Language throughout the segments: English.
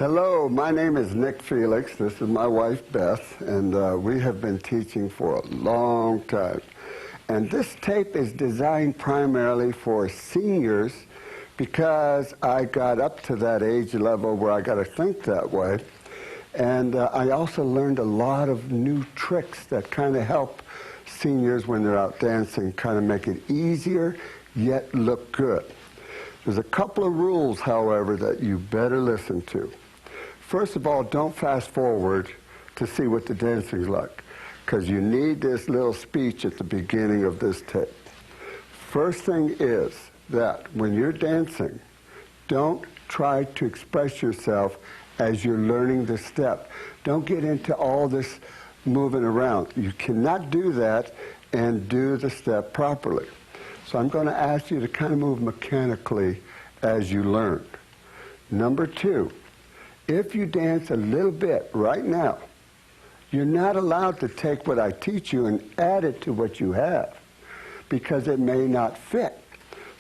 Hello, my name is Nick Felix. This is my wife Beth, and we have been teaching for a long time. And this tape is designed primarily for seniors because I got up to that age level where I got to think that way. And I also learned a lot of new tricks that kind of help seniors when they're out dancing, kind of make it easier yet look good. There's a couple of rules, however, that you better listen to. First of all, don't fast forward to see what the dancing's like, because you need this little speech at the beginning of this tape. First thing is that when you're dancing, don't try to express yourself as you're learning the step. Don't get into all this moving around. You cannot do that and do the step properly. So I'm going to ask you to kind of move mechanically as you learn. Number two, if you dance a little bit right now, you're not allowed to take what I teach you and add it to what you have, because it may not fit.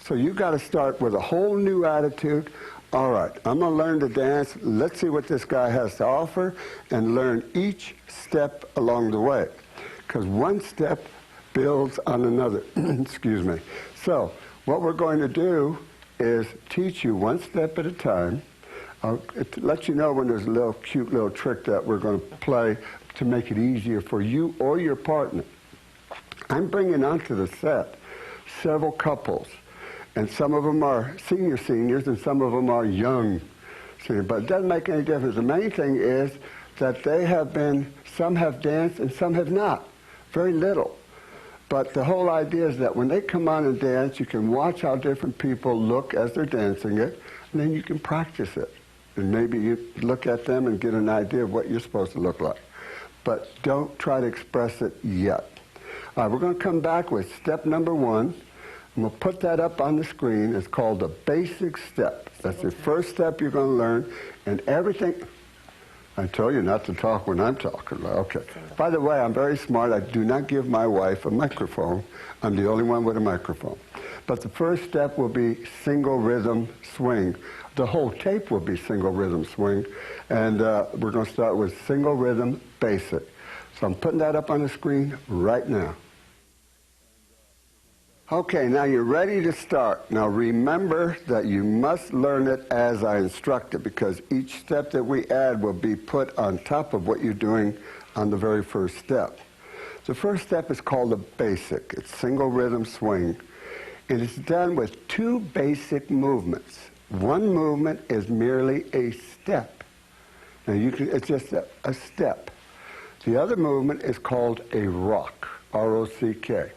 So you've got to start with a whole new attitude. All right, I'm going to learn to dance. Let's see what this guy has to offer and learn each step along the way, because one step builds on another. Excuse me. So what we're going to do is teach you one step at a time. I'll let you know when there's a little cute little trick that we're going to play to make it easier for you or your partner. I'm bringing onto the set several couples, and some of them are seniors and some of them are young seniors, but it doesn't make any difference. The main thing is that they have been, some have danced and some have not, very little. But the whole idea is that when they come on and dance, you can watch how different people look as they're dancing it, and then you can practice it. And maybe you look at them and get an idea of what you're supposed to look like. But don't try to express it yet. All right, we're going to come back with step number one. And we'll put that up on the screen. It's called the basic step. That's the first step you're going to learn. And everything... I told you not to talk when I'm talking. Okay. By the way, I'm very smart. I do not give my wife a microphone. I'm the only one with a microphone. But the first step will be single rhythm swing. The whole tape will be single rhythm swing. And we're going to start with single rhythm basic. So I'm putting that up on the screen right now. Okay, now you're ready to start. Now remember that you must learn it as I instruct it, because each step that we add will be put on top of what you're doing on the very first step. The first step is called the basic. It's single rhythm swing. And it's done with two basic movements. One movement is merely a step. Now it's just a step. The other movement is called a rock, R-O-C-K.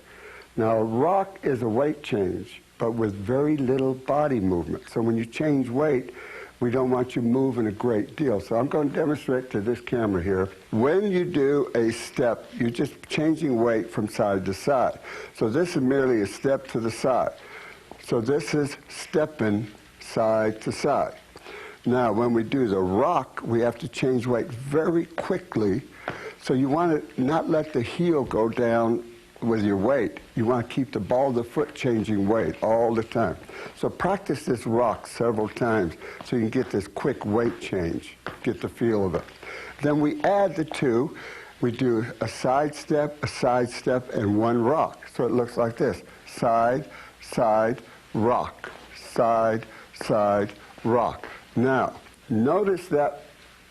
Now, a rock is a weight change, but with very little body movement. So when you change weight, we don't want you moving a great deal. So I'm going to demonstrate to this camera here. When you do a step, you're just changing weight from side to side. So this is merely a step to the side. So this is stepping side to side. Now, when we do the rock, we have to change weight very quickly. So you want to not let the heel go down with your weight. You want to keep the ball of the foot changing weight all the time. So practice this rock several times so you can get this quick weight change, get the feel of it. Then we add the two. We do a side step, and one rock. So it looks like this. Side, side, rock. Side, side, rock. Now, notice that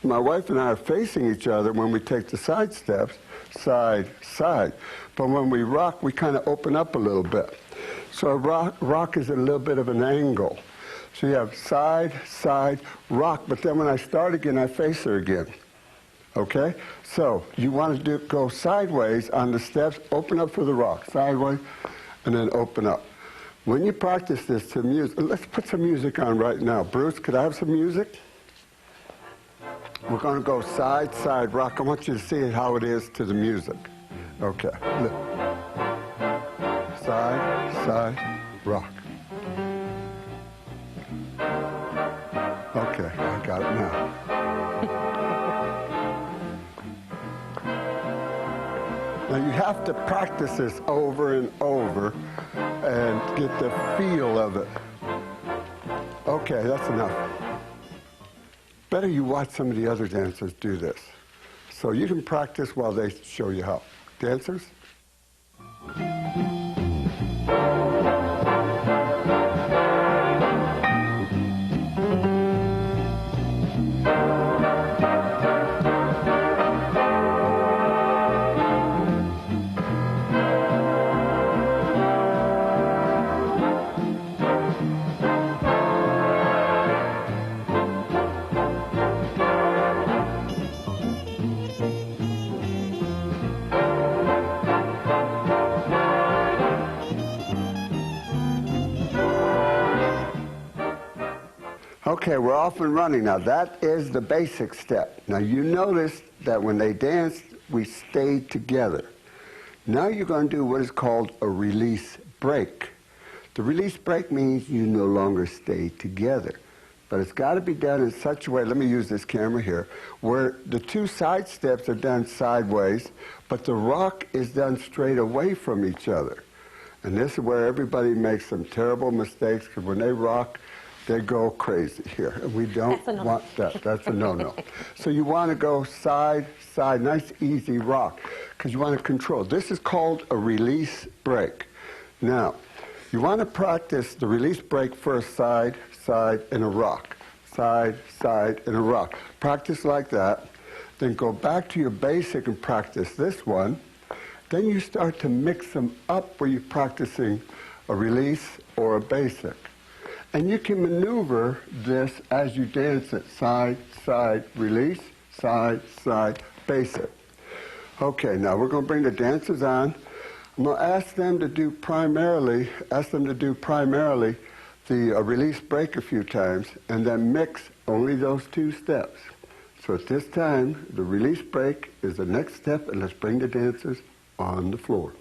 my wife and I are facing each other when we take the side steps, side, side. But when we rock, we kind of open up a little bit. So a rock is a little bit of an angle. So you have side, side, rock, but then when I start again, I face her again. Okay? So you want to go sideways on the steps, open up for the rock, sideways, and then open up. When you practice this to music, let's put some music on right now. Bruce, could I have some music? We're going to go side, side, rock. I want you to see how it is to the music. Okay. Side, side, rock. Okay, I got it now. Now you have to practice this over and over and get the feel of it. Okay, that's enough. better you watch some of the other dancers do this. So you can practice while they show you how. Dancers? Okay, we're off and running now. That is the basic step. Now you noticed that when they danced, we stayed together. Now you're going to do what is called a release break. The release break means you no longer stay together. But it's got to be done in such a way, let me use this camera here, where the two side steps are done sideways, but the rock is done straight away from each other. And this is where everybody makes some terrible mistakes, because when they rock, they go crazy here. And we don't want that. That's a no-no. So you want to go side, side, nice easy rock, because you want to control. This is called a release break. Now, you want to practice the release break first, side, side, and a rock. Side, side, and a rock. Practice like that. Then go back to your basic and practice this one. Then you start to mix them up where you're practicing a release or a basic. And you can maneuver this as you dance it. Side, side, release, side, side, basic. Okay, now we're going to bring the dancers on. I'm going to ask them to do primarily the release break a few times, and then mix only those two steps. So at this time, the release break is the next step, and let's bring the dancers on the floor.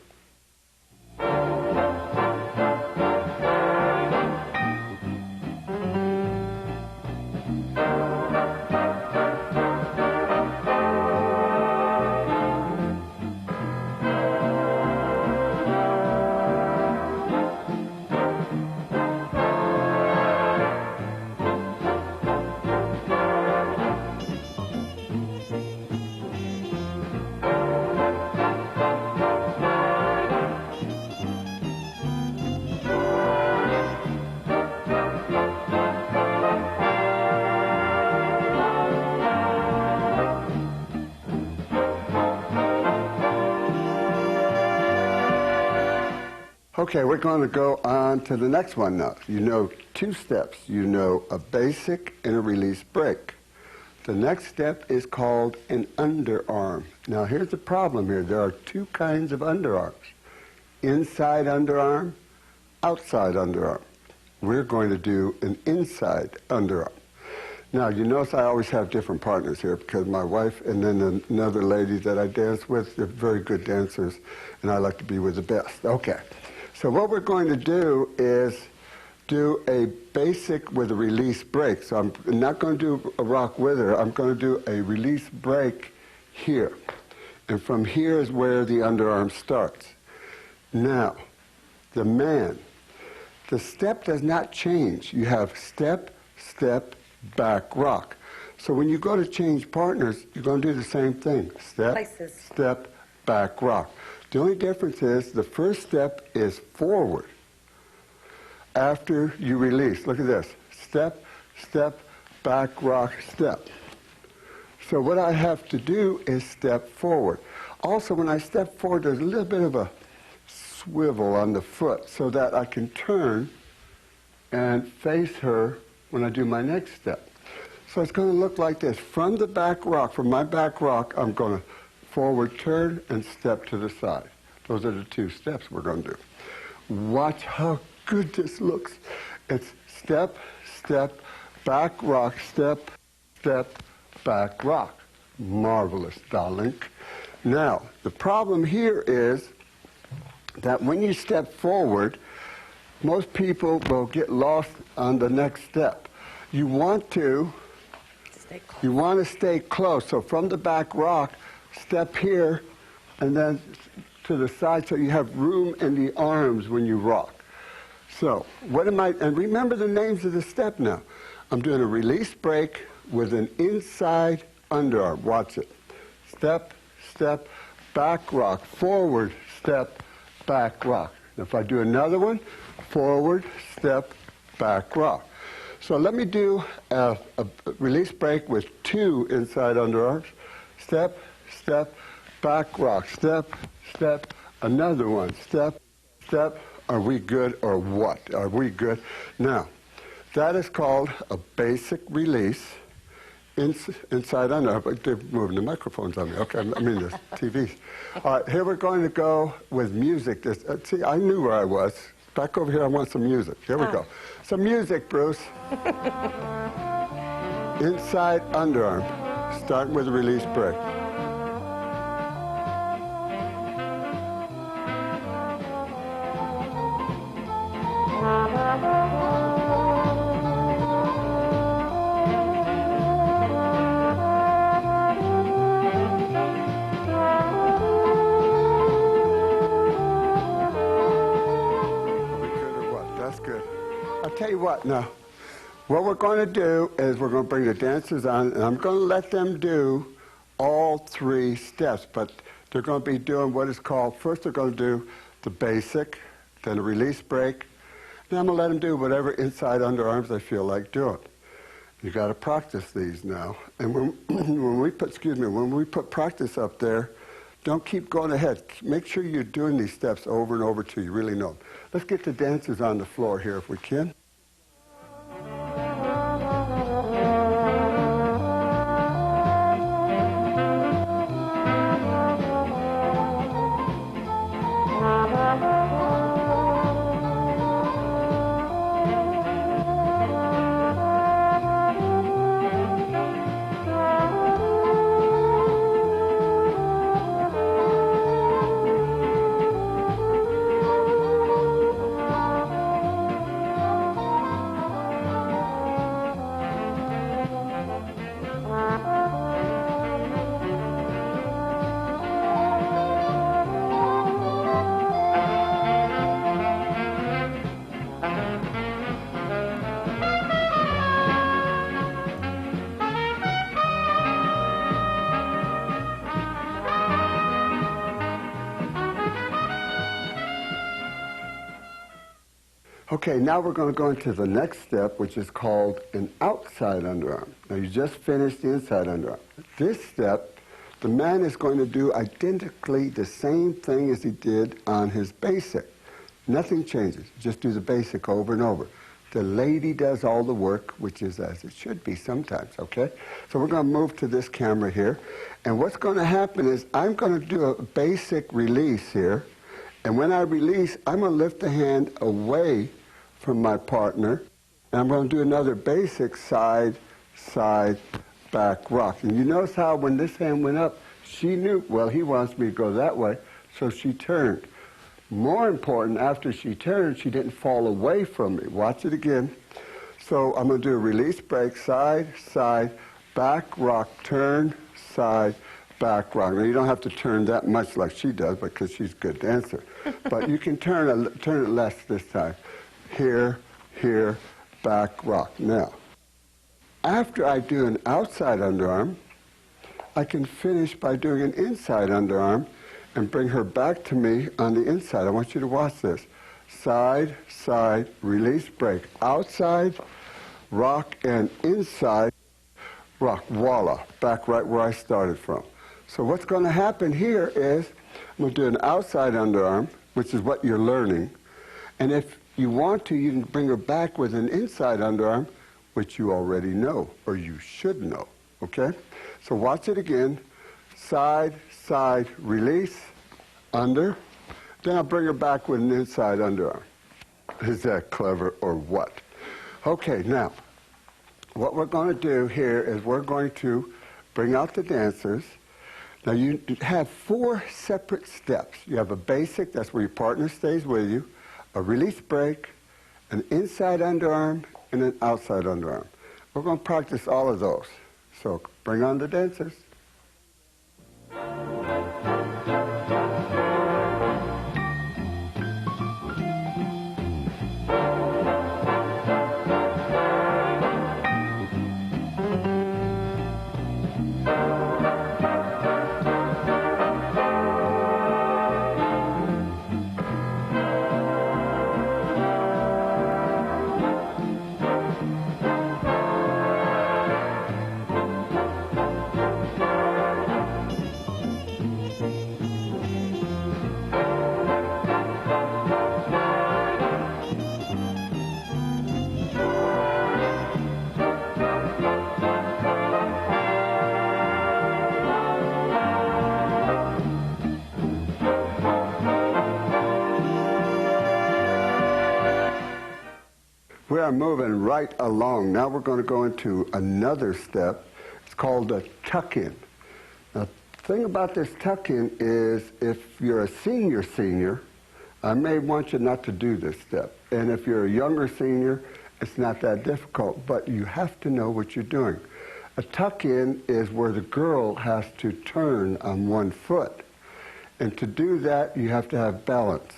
Okay, we're going to go on to the next one now. You know two steps. You know a basic and a release break. The next step is called an underarm. Now here's the problem here. There are two kinds of underarms. Inside underarm, outside underarm. We're going to do an inside underarm. Now you notice I always have different partners here because my wife and then another lady that I dance with, they're very good dancers, and I like to be with the best. Okay. So what we're going to do is do a basic with a release break. So I'm not going to do a rock with her. I'm going to do a release break here. And from here is where the underarm starts. Now, the man, the step does not change. You have step, step, back, rock. So when you go to change partners, you're going to do the same thing. Step, places. Step, back, rock. The only difference is the first step is forward after you release. Look at this. Step, step, back, rock, step. So what I have to do is step forward. Also, when I step forward, there's a little bit of a swivel on the foot so that I can turn and face her when I do my next step. So it's going to look like this. From the back rock, from my back rock, I'm going to forward turn and step to the side. Those are the two steps we're going to do. Watch how good this looks. It's step, step, back rock, step, step, back rock. Marvelous, darling. Now, the problem here is that when you step forward, most people will get lost on the next step. You want to stay close. So from the back rock, step here, and then to the side so you have room in the arms when you rock. So, and remember the names of the step now. I'm doing a release break with an inside underarm. Watch it. Step, step, back rock, forward, step, back rock. If I do another one, forward, step, back rock. So let me do a release break with 2 inside underarms. Step, step, back rock, step, step, another one, step, step. Are we good or what? Are we good? Now, that is called a basic release inside underarm. But they're moving the microphones on me. Okay, I mean the TVs. All right, here we're going to go with music. See, I knew where I was. Back over here, I want some music. Here we go. Some music, Bruce. Inside underarm, starting with a release break. Tell you what now, what we're going to do is we're going to bring the dancers on, and I'm going to let them do all 3 steps, but they're going to be doing what is called, first they're going to do the basic, then a release break, then I'm going to let them do whatever inside underarms they feel like doing. You got to practice these now, and when we put practice up there, don't keep going ahead. Make sure you're doing these steps over and over till you really know them. Let's get the dancers on the floor here if we can. Okay, now we're going to go into the next step, which is called an outside underarm. Now, you just finished the inside underarm. This step, the man is going to do identically the same thing as he did on his basic. Nothing changes. Just do the basic over and over. The lady does all the work, which is as it should be sometimes, okay? So we're going to move to this camera here. And what's going to happen is I'm going to do a basic release here. And when I release, I'm going to lift the hand away from my partner, and I'm going to do another basic side, side, back rock. And you notice how when this hand went up, she knew, well, he wants me to go that way, so she turned. More important, after she turned, she didn't fall away from me. Watch it again. So I'm going to do a release break, side, side, back rock, turn, side, back rock. Now, you don't have to turn that much like she does because she's a good dancer. But you can turn it less this time. Here, here, back rock. Now, after I do an outside underarm, I can finish by doing an inside underarm and bring her back to me on the inside. I want you to watch this. Side, side, release, break. Outside, rock, and inside, rock. Voila, back right where I started from. So what's going to happen here is I'm going to do an outside underarm, which is what you're learning. And if you want to, you can bring her back with an inside underarm, which you already know, or you should know, okay? So watch it again. Side, side, release, under. Then I'll bring her back with an inside underarm. Is that clever or what? Okay, now, what we're going to do here is we're going to bring out the dancers. Now, you have 4 separate steps. You have a basic, that's where your partner stays with you, a release break, an inside underarm, and an outside underarm. We're going to practice all of those. So bring on the dancers. are moving right along. Now we're going to go into another step. It's called the tuck-in. Now, the thing about this tuck-in is if you're a senior, I may want you not to do this step. And if you're a younger senior, it's not that difficult, but you have to know what you're doing. A tuck-in is where the girl has to turn on one foot. And to do that, you have to have balance.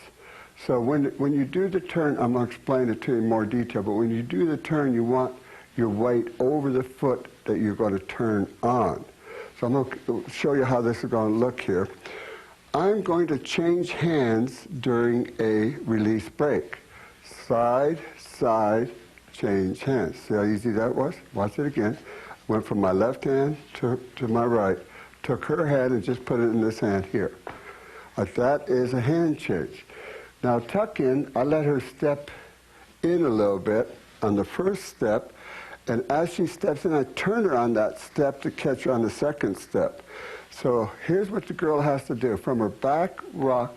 So when you do the turn, I'm going to explain it to you in more detail, but when you do the turn, you want your weight over the foot that you're going to turn on. So I'm going to show you how this is going to look here. I'm going to change hands during a release break. Side, side, change hands. See how easy that was? Watch it again. Went from my left hand to my right. Took her hand and just put it in this hand here. That is a hand change. Now tuck in, I let her step in a little bit on the first step, and as she steps in, I turn her on that step to catch her on the second step. So here's what the girl has to do. From her back, rock,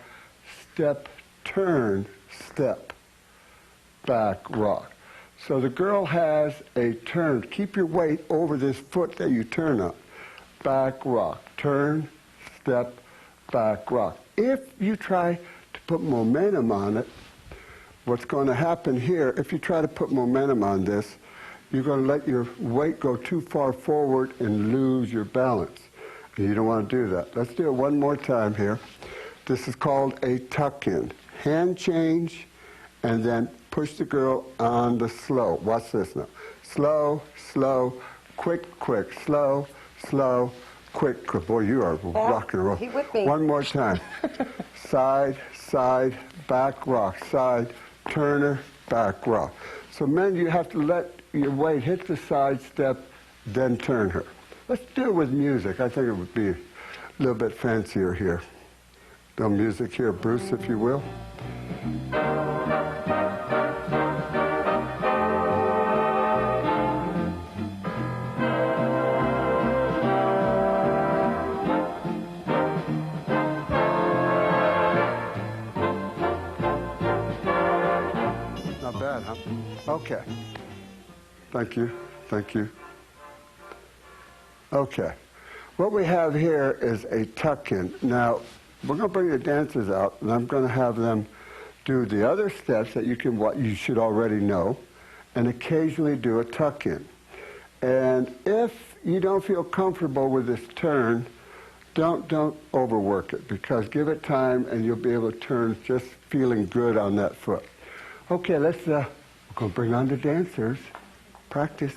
step, turn, step, back, rock. So the girl has a turn. Keep your weight over this foot that you turn on. Back, rock, turn, step, back, rock. If you try to put momentum on it, what's going to happen here, if you try to put momentum on this, you're going to let your weight go too far forward and lose your balance. And you don't want to do that. Let's do it one more time here. This is called a tuck-in. Hand change, and then push the girl on the slow. Watch this now. Slow, slow, quick, quick, slow, slow, quick, quick. Boy, you are rocking and roll. He whipped me. One more time. Side, side, back, rock. Side, turner, back, rock. So men, you have to let your weight hit the side step, then turn her. Let's do it with music. I think it would be a little bit fancier here. No music here, Bruce, if you will. Not bad, huh? Okay. Thank you. Thank you. Okay. What we have here is a tuck-in. Now, we're going to bring the dancers out, and I'm going to have them do the other steps that you should already know, and occasionally do a tuck-in. And if you don't feel comfortable with this turn, don't overwork it, because give it time, and you'll be able to turn just feeling good on that foot. Okay, we're going to bring on the dancers. Practice.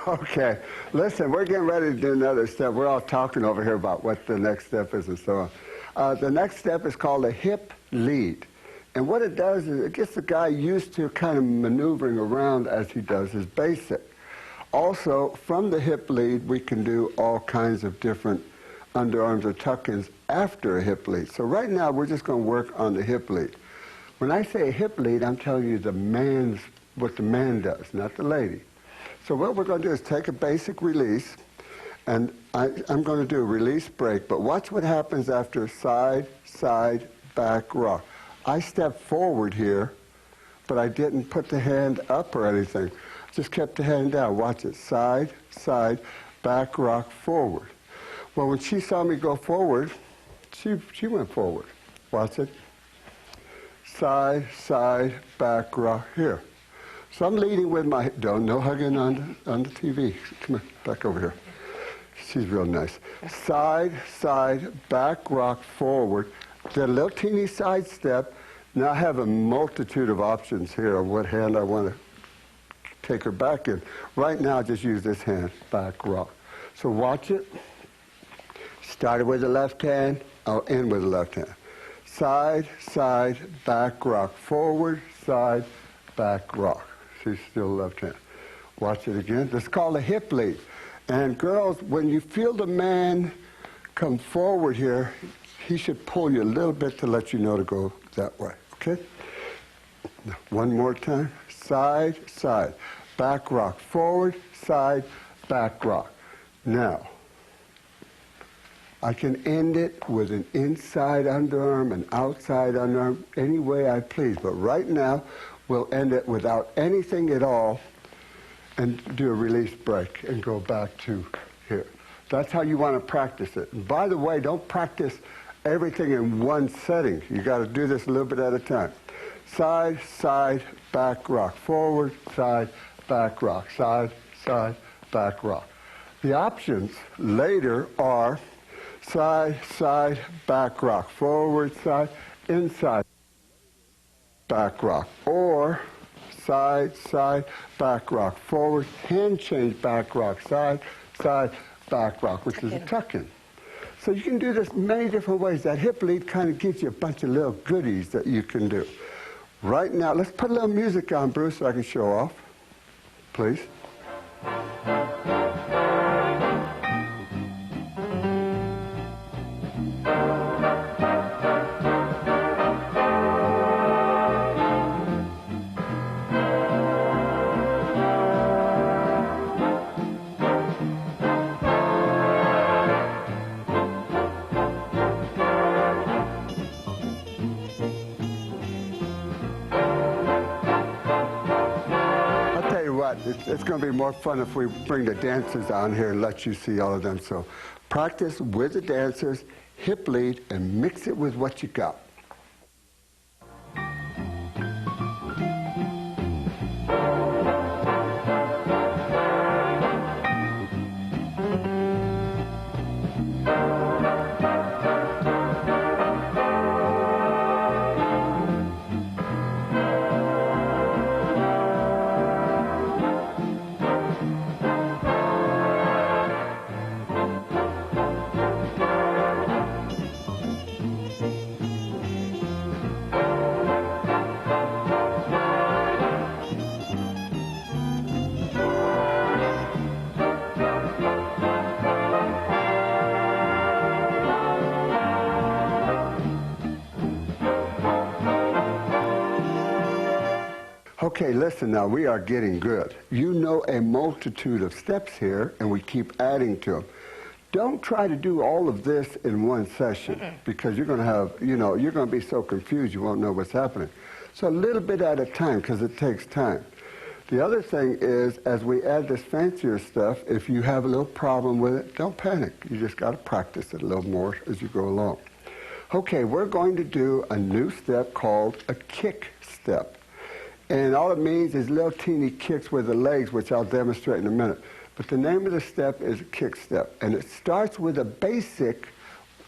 Okay, listen, we're getting ready to do another step. We're all talking over here about what the next step is and so on. The next step is called a hip lead. And what it does is it gets the guy used to kind of maneuvering around as he does his basic. Also, from the hip lead, we can do all kinds of different underarms or tuck-ins after a hip lead. So right now, we're just going to work on the hip lead. When I say hip lead, I'm telling you what the man does, not the lady. So what we're going to do is take a basic release, and I'm going to do a release break, but watch what happens after side, side, back, rock. I stepped forward here, but I didn't put the hand up or anything. Just kept the hand down. Watch it. Side, side, back, rock, forward. Well, when she saw me go forward, she went forward. Watch it. Side, side, back, rock, here. So I'm leading with my, no hugging on the TV. Come on, back over here. She's real nice. Side, side, back rock, forward. Then a little teeny side step. Now I have a multitude of options here on what hand I want to take her back in. Right now, just use this hand, back rock. So watch it. Started with the left hand, I'll end with the left hand. Side, side, back rock, forward, side, back rock. She's still left hand. Watch it again. This is called a hip lead. And girls, when you feel the man come forward here, he should pull you a little bit to let you know to go that way, okay? Now, one more time. Side, side, back rock, forward, side, back rock. Now, I can end it with an inside underarm, an outside underarm, any way I please. But right now, we'll end it without anything at all and do a release break and go back to here. That's how you want to practice it. And by the way, don't practice everything in one setting. You got to do this a little bit at a time. Side, side, back rock. Forward, side, back rock. Side, side, back rock. The options later are side, side, back rock. Forward, side, inside, back rock. Or side, side, back rock. Forward, hand change, back rock. Side, side, back rock, which is a tuck-in. So you can do this many different ways. That hip lead kind of gives you a bunch of little goodies that you can do. Right now, let's put a little music on, Bruce, so I can show off. Please. It's going to be more fun if we bring the dancers on here and let you see all of them. So practice with the dancers, hip lead, and mix it with what you got. Okay, listen now, we are getting good. You know a multitude of steps here, and we keep adding to them. Don't try to do all of this in one session, because you're going to have, you're going to be so confused you won't know what's happening. So a little bit at a time, because it takes time. The other thing is, as we add this fancier stuff, if you have a little problem with it, don't panic. You just got to practice it a little more as you go along. Okay, we're going to do a new step called a kick step. And all it means is little teeny kicks with the legs, which I'll demonstrate in a minute. But the name of the step is a kick step. And it starts with a basic,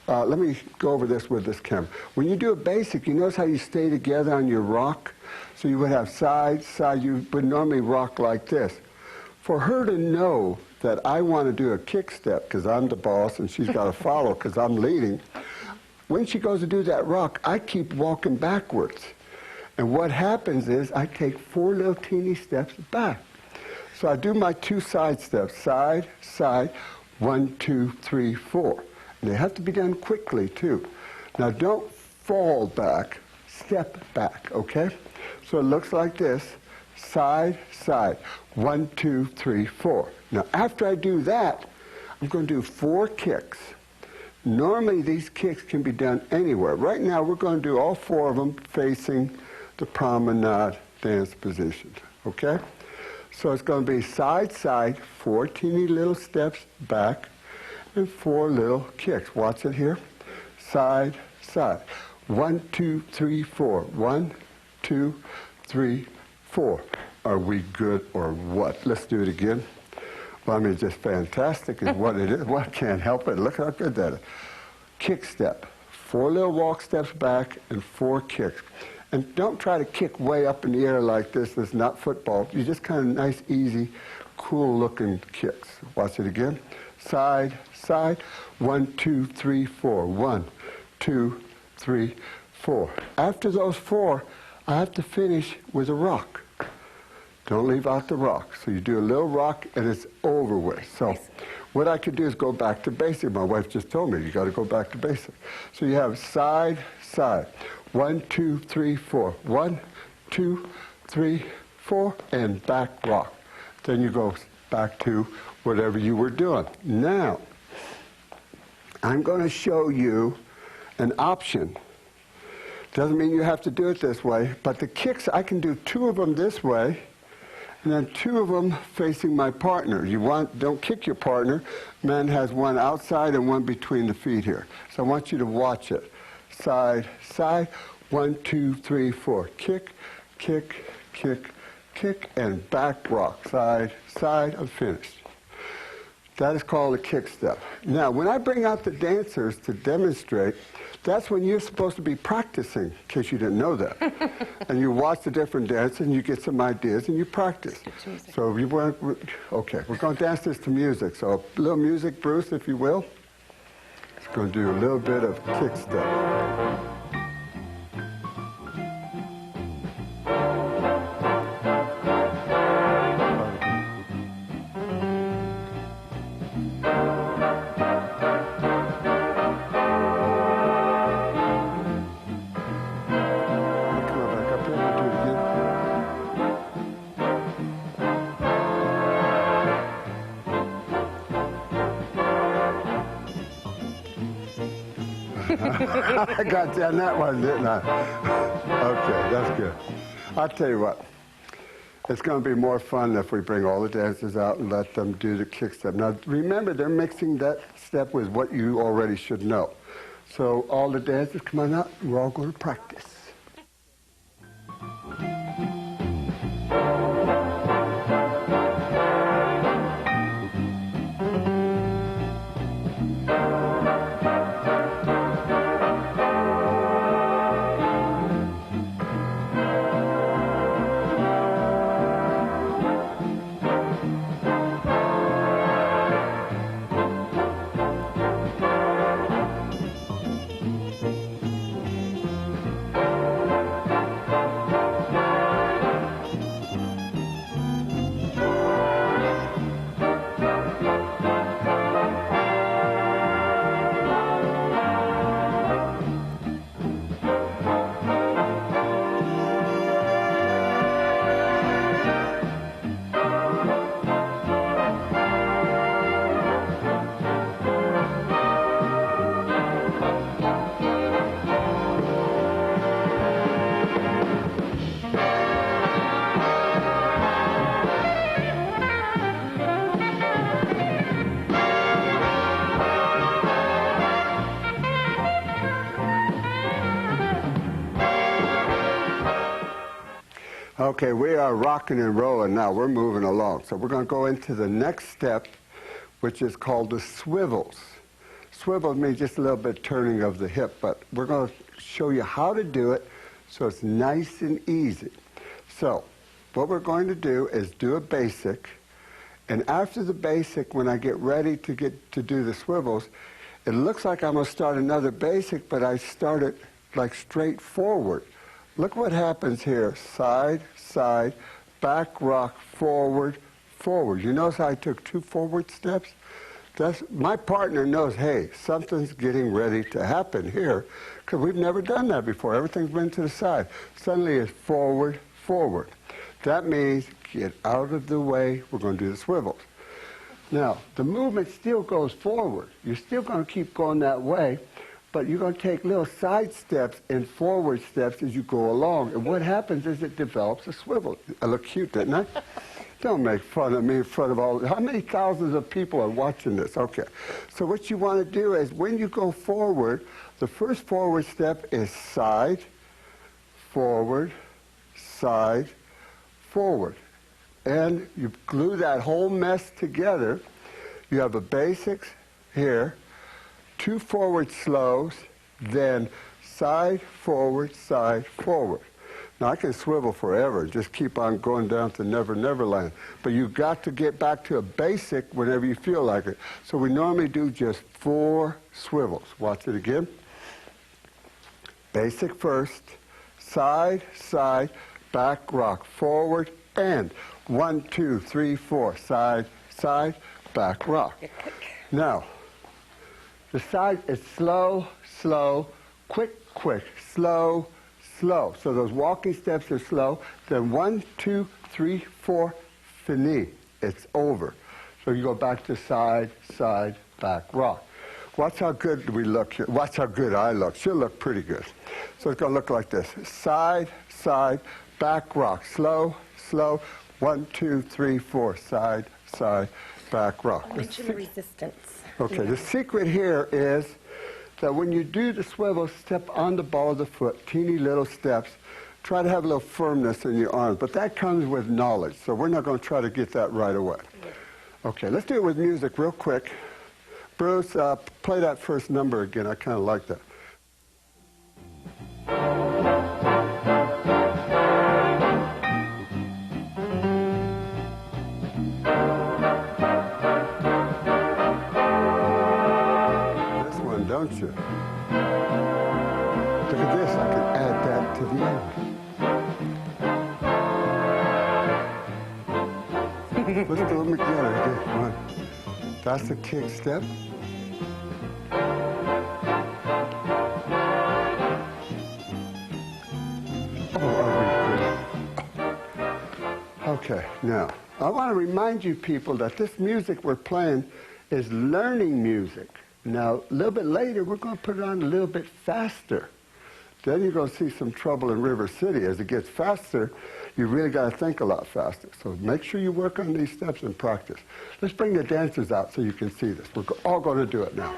let me go over this with this camera. When you do a basic, you notice how you stay together on your rock? So you would have side, side, you would normally rock like this. For her to know that I want to do a kick step, because I'm the boss and she's got to follow because I'm leading, when she goes to do that rock, I keep walking backwards. And what happens is I take 4 little teeny steps back. So I do my 2 side steps, side, side, 1, 2, 3, 4. And they have to be done quickly too. Now don't fall back, step back, okay? So it looks like this, side, side, 1, 2, 3, 4. Now after I do that, I'm going to do 4 kicks. Normally these kicks can be done anywhere. Right now we're going to do all 4 of them facing the promenade dance position, okay? So it's going to be side, side, 4 teeny little steps back, and 4 little kicks. Watch it here. Side, side. 1, 2, 3, 4. 1, 2, 3, 4. Are we good or what? Let's do it again. Well, I mean, just fantastic is what it is. Well, I can't help it. Look how good that is. Kick step. 4 little walk steps back and 4 kicks. And don't try to kick way up in the air like this. It's not football. You just kind of nice, easy, cool-looking kicks. Watch it again. Side, side. 1, 2, 3, 4. 1, 2, 3, 4. After those 4, I have to finish with a rock. Don't leave out the rock. So you do a little rock and it's over with. So what I could do is go back to basic. My wife just told me you got to go back to basic. So you have side, side. 1, 2, 3, 4. 1, 2, 3, 4, and back rock. Then you go back to whatever you were doing. Now, I'm going to show you an option. Doesn't mean you have to do it this way, but the kicks, I can do 2 of them this way, and then 2 of them facing my partner. Don't kick your partner. Man has 1 outside and 1 between the feet here. So I want you to watch it. Side, side. 1, 2, 3, 4. Kick, kick, kick, kick, and back rock. Side, side. I'm finished. That is called a kick step. Now, when I bring out the dancers to demonstrate, that's when you're supposed to be practicing, in case you didn't know that. And you watch the different dances, and you get some ideas, and you practice. So if you want, okay, we're going to dance this to music. So a little music, Bruce, if you will. It's going to do a little bit of kick step. I got you on that one, didn't I? Okay, that's good. I'll tell you what. It's going to be more fun if we bring all the dancers out and let them do the kick step. Now, remember, they're mixing that step with what you already should know. So all the dancers, come on out. We're all going to practice. Okay, we are rocking and rolling now. We're moving along. So we're going to go into the next step, which is called the swivels. Swivels means just a little bit turning of the hip, but we're going to show you how to do it so it's nice and easy. So what we're going to do is do a basic, and after the basic, when I get ready to do the swivels, it looks like I'm going to start another basic, but I start it like straight forward. Look what happens here. Side, side, back rock, forward, forward. You notice I took 2 forward steps? My partner knows, hey, something's getting ready to happen here, because we've never done that before. Everything's been to the side. Suddenly it's forward, forward. That means get out of the way. We're going to do the swivels. Now, the movement still goes forward. You're still going to keep going that way, but you're going to take little side steps and forward steps as you go along. And what happens is it develops a swivel. I look cute, didn't I? Don't make fun of me in front of all... How many thousands of people are watching this? Okay. So what you want to do is when you go forward, the first forward step is side, forward, side, forward. and you glue that whole mess together. You have a basics here, 2 forward slows, then side, forward, side, forward. Now, I can swivel forever, just keep on going down to Never Never Land. But you've got to get back to a basic whenever you feel like it. So we normally do just 4 swivels. Watch it again. Basic first, side, side, back, rock, forward, and 1, 2, 3, 4, side, side, back, rock. Now, the side is slow, slow, quick, quick, slow, slow. So those walking steps are slow. Then 1, 2, 3, 4, fini. It's over. So you go back to side, side, back, rock. Watch how good we look here. Watch how good I look. She'll look pretty good. So it's going to look like this. Side, side, back, rock. Slow, slow. 1, 2, 3, 4. Side, side, back, rock. Mention resistance. Okay, the secret here is that when you do the swivel, step on the ball of the foot, teeny little steps. Try to have a little firmness in your arms, but that comes with knowledge, so we're not going to try to get that right away. Okay, let's do it with music real quick. Bruce, play that first number again. I kind of like that. Don't you? Look at this, I can add that to the end. Let's do them together. Okay, 1. That's the kick step. Okay, now, I want to remind you people that this music we're playing is learning music. Now, a little bit later, we're going to put it on a little bit faster. Then you're going to see some trouble in River City. As it gets faster, you really got to think a lot faster. So make sure you work on these steps and practice. Let's bring the dancers out so you can see this. We're all going to do it now.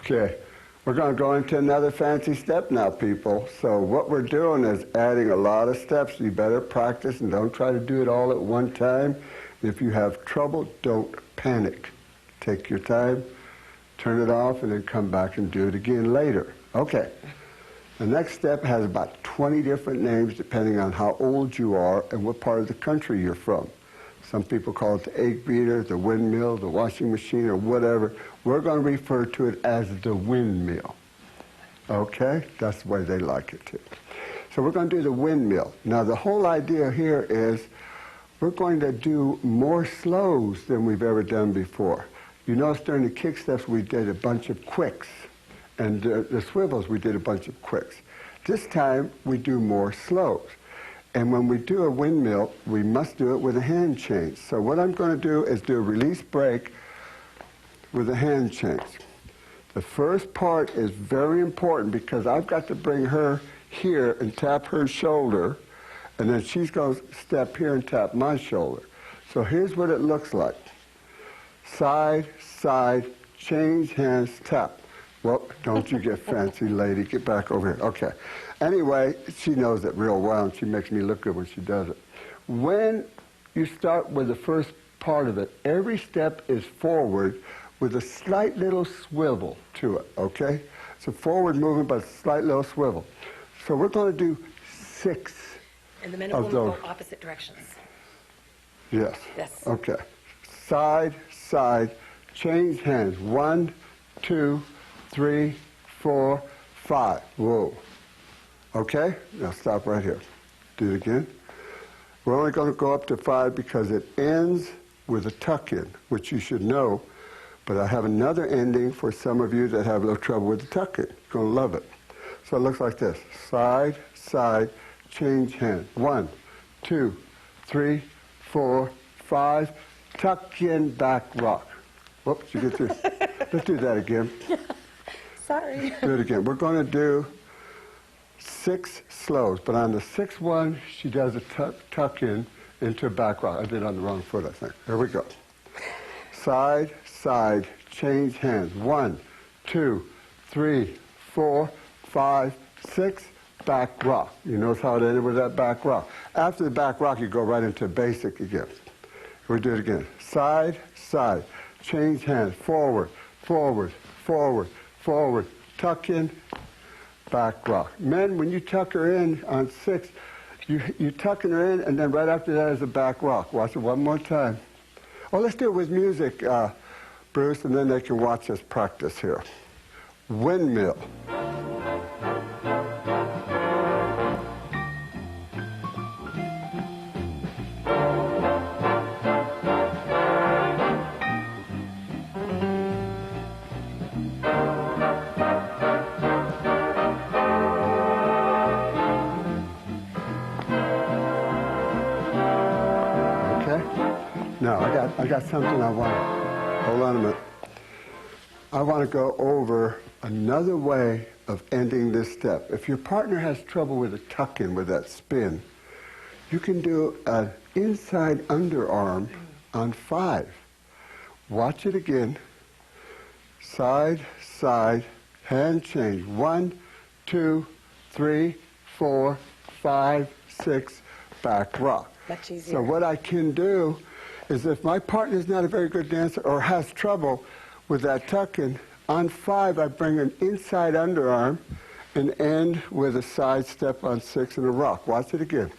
Okay, we're going to go into another fancy step now, people. So what we're doing is adding a lot of steps. You better practice and don't try to do it all at one time. If you have trouble, don't panic. Take your time, turn it off, and then come back and do it again later. Okay, the next step has about 20 different names depending on how old you are and what part of the country you're from. Some people call it the egg beater, the windmill, the washing machine, or whatever. We're going to refer to it as the windmill. Okay? That's the way they like it too. So we're going to do the windmill. Now the whole idea here is we're going to do more slows than we've ever done before. You notice during the kick steps we did a bunch of quicks. And the swivels we did a bunch of quicks. This time we do more slows. And when we do a windmill, we must do it with a hand change. So what I'm going to do is do a release break with a hand change. The first part is very important because I've got to bring her here and tap her shoulder, and then she's going to step here and tap my shoulder. So here's what it looks like. Side, side, change hands, tap. Well, don't you get fancy, lady. Get back over here. Okay. Anyway, she knows it real well, and she makes me look good when she does it. When you start with the first part of it, every step is forward with a slight little swivel to it, okay? It's a forward movement, but a slight little swivel. So we're going to do 6 And the men and women go opposite directions. Yes. Yes. Okay. Side, side, change hands. 1, 2, 3, 4, 5. Whoa. Okay? Now stop right here. Do it again. We're only going to go up to 5 because it ends with a tuck-in, which you should know. But I have another ending for some of you that have a little trouble with the tuck-in. You're going to love it. So it looks like this. Side, side, change hands. 1, 2, 3, 4, 5. Tuck in, back, rock. Whoops, you get through. Let's do that again. Sorry. Do it again. We're going to do 6 slows, but on the 6th one, she does a tuck in into a back rock. I did it on the wrong foot, I think. Here we go. Side, side, change hands. 1, 2, 3, 4, 5, 6, back rock. You notice how it ended with that back rock. After the back rock, you go right into basic again. We'll do it again. Side, side, change hands. Forward, forward, forward, forward. Tuck in, back rock. Men, when you tuck her in on 6, you tucking her in, and then right after that is a back rock. Watch it one more time. Oh, let's do it with music, Bruce, and then they can watch us practice here. Windmill. Now, I got something I want. Hold on a minute. I want to go over another way of ending this step. If your partner has trouble with a tuck-in, with that spin, you can do an inside underarm on 5. Watch it again. Side, side, hand change. 1, 2, 3, 4, 5, 6, back rock. Much easier. So what I can do is if my partner is not a very good dancer or has trouble with that tuck-in, on 5 I bring an inside underarm and end with a side step on 6 and a rock. Watch it again.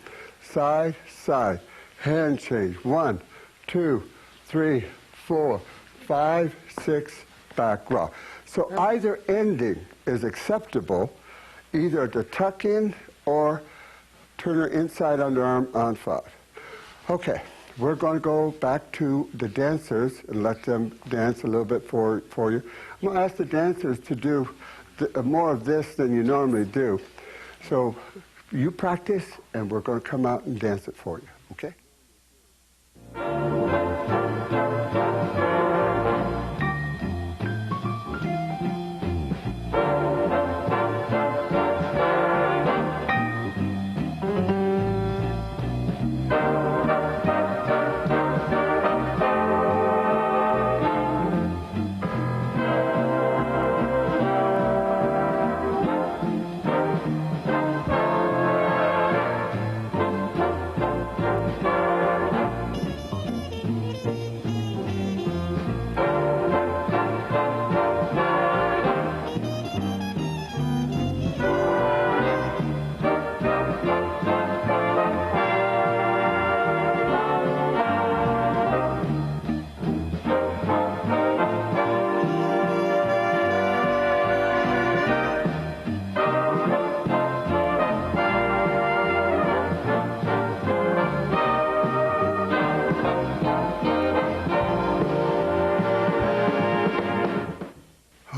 Side, side, hand change. 1, 2, 3, 4, 5, 6, back rock. So either ending is acceptable, either the tuck-in or turn her inside underarm on 5. Okay. We're going to go back to the dancers and let them dance a little bit for you. I'm going to ask the dancers to do more of this than you normally do. So you practice, and we're going to come out and dance it for you, okay?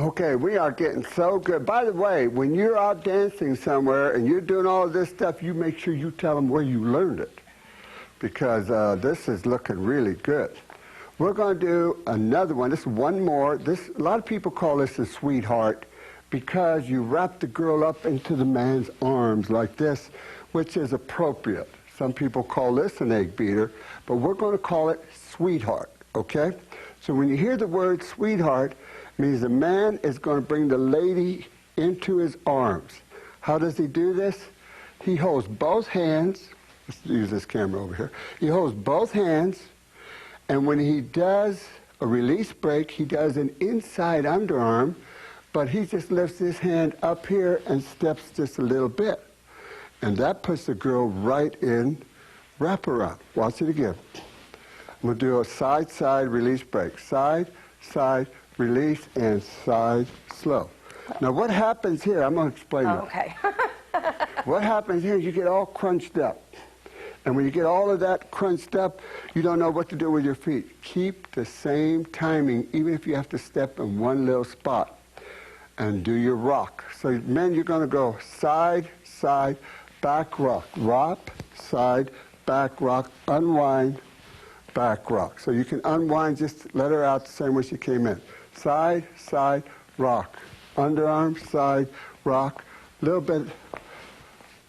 Okay, we are getting so good. By the way, when you're out dancing somewhere and you're doing all of this stuff, you make sure you tell them where you learned it, because this is looking really good. We're going to do another one. This is one more. A lot of people call this a sweetheart because you wrap the girl up into the man's arms like this, which is appropriate. Some people call this an egg beater, but we're going to call it sweetheart, okay? So when you hear the word sweetheart, means the man is going to bring the lady into his arms. How does he do this? He holds both hands. Let's use this camera over here. He holds both hands, and when he does a release break, he does an inside underarm, but he just lifts his hand up here and steps just a little bit. And that puts the girl right in wraparound. Watch it again. We'll do a side-side release break. Side, side, release, and side, slow. Now what happens here, I'm going to explain that. Okay. What happens here is you get all crunched up. And when you get all of that crunched up, you don't know what to do with your feet. Keep the same timing, even if you have to step in one little spot. And do your rock. So men, you're going to go side, side, back rock. Rock, side, back rock, unwind, back rock. So you can unwind, just let her out the same way she came in. Side, side, rock. Underarm, side, rock. A little bit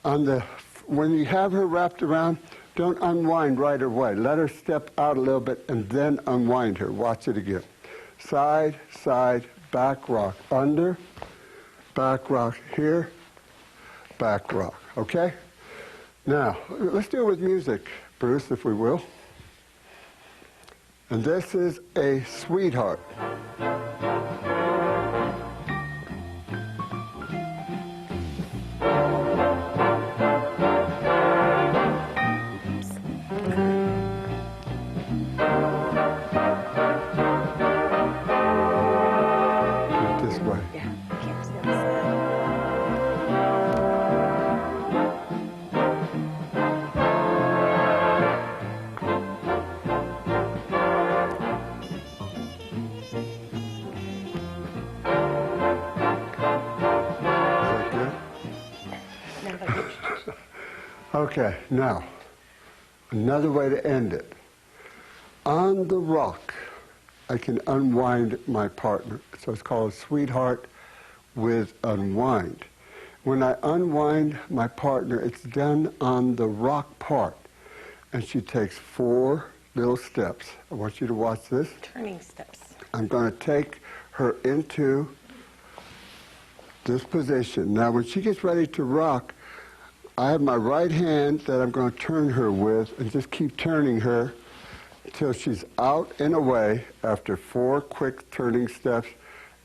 on the, when you have her wrapped around, don't unwind right away. Let her step out a little bit and then unwind her. Watch it again. Side, side, back rock. Under, back rock here, back rock. Okay? Now, let's do it with music, Bruce, if we will. And this is a sweetheart. This way. Yeah, can't see the other side. Okay, now, another way to end it. On the rock, I can unwind my partner. So it's called sweetheart with unwind. When I unwind my partner, it's done on the rock part. And she takes 4 little steps. I want you to watch this. Turning steps. I'm going to take her into this position. Now, when she gets ready to rock, I have my right hand that I'm going to turn her with and just keep turning her until she's out and away. After 4 quick turning steps,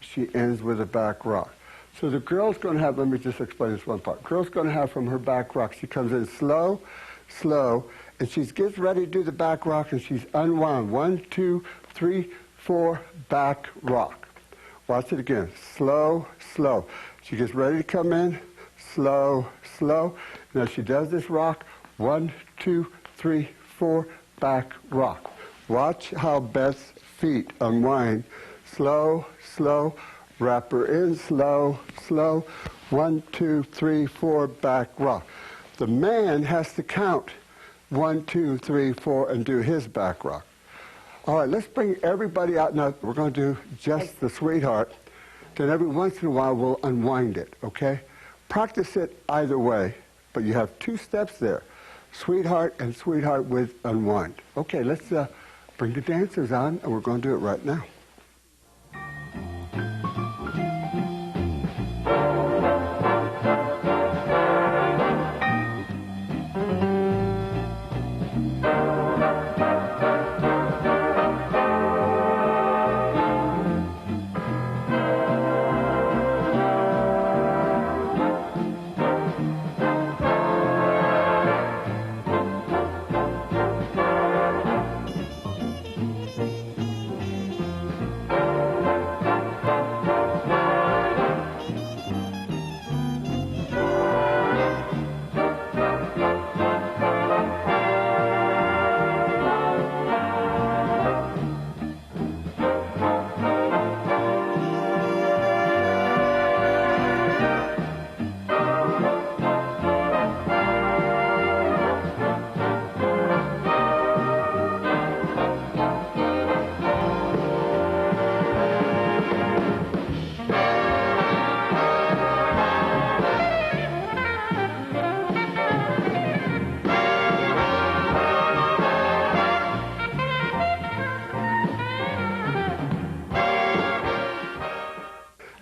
she ends with a back rock. So the girl's going to have, let me just explain this one part. Girl's going to have from her back rock, she comes in slow, slow, and she gets ready to do the back rock and she's unwound. 1, 2, 3, 4, back rock. Watch it again. Slow, slow. She gets ready to come in, slow, slow. Now she does this rock, 1, 2, 3, 4, back rock. Watch how Beth's feet unwind. Slow, slow, wrap her in, slow, slow. 1, 2, 3, 4, back rock. The man has to count 1, 2, 3, 4 and do his back rock. All right, let's bring everybody out now. We're going to do just the sweetheart. Then every once in a while we'll unwind it, okay? Practice it either way, but you have 2 steps there. Sweetheart and sweetheart with unwind. Okay, let's bring the dancers on, and we're going to do it right now.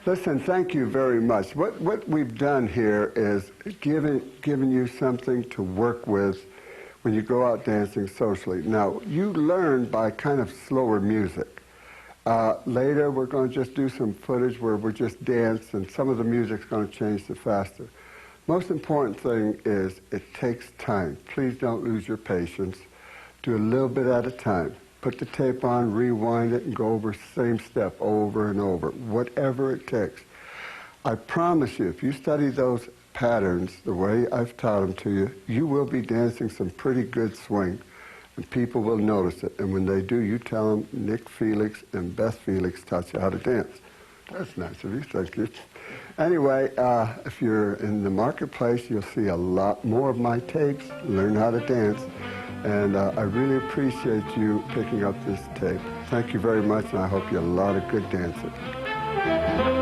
Listen, thank you very much. What we've done here is given you something to work with when you go out dancing socially. Now, you learn by kind of slower music. Later, we're going to just do some footage where we're just dance, and some of the music's going to change to faster. Most important thing is it takes time. Please don't lose your patience. Do a little bit at a time. Put the tape on, rewind it, and go over the same step over and over, whatever it takes. I promise you, if you study those patterns the way I've taught them to you, you will be dancing some pretty good swing, and people will notice it. And when they do, you tell them, Nick Felix and Beth Felix taught you how to dance. That's nice of you, thank you. Anyway, if you're in the marketplace, you'll see a lot more of my tapes, learn how to dance, and I really appreciate you picking up this tape. Thank you very much, and I hope you're a lot of good dancers.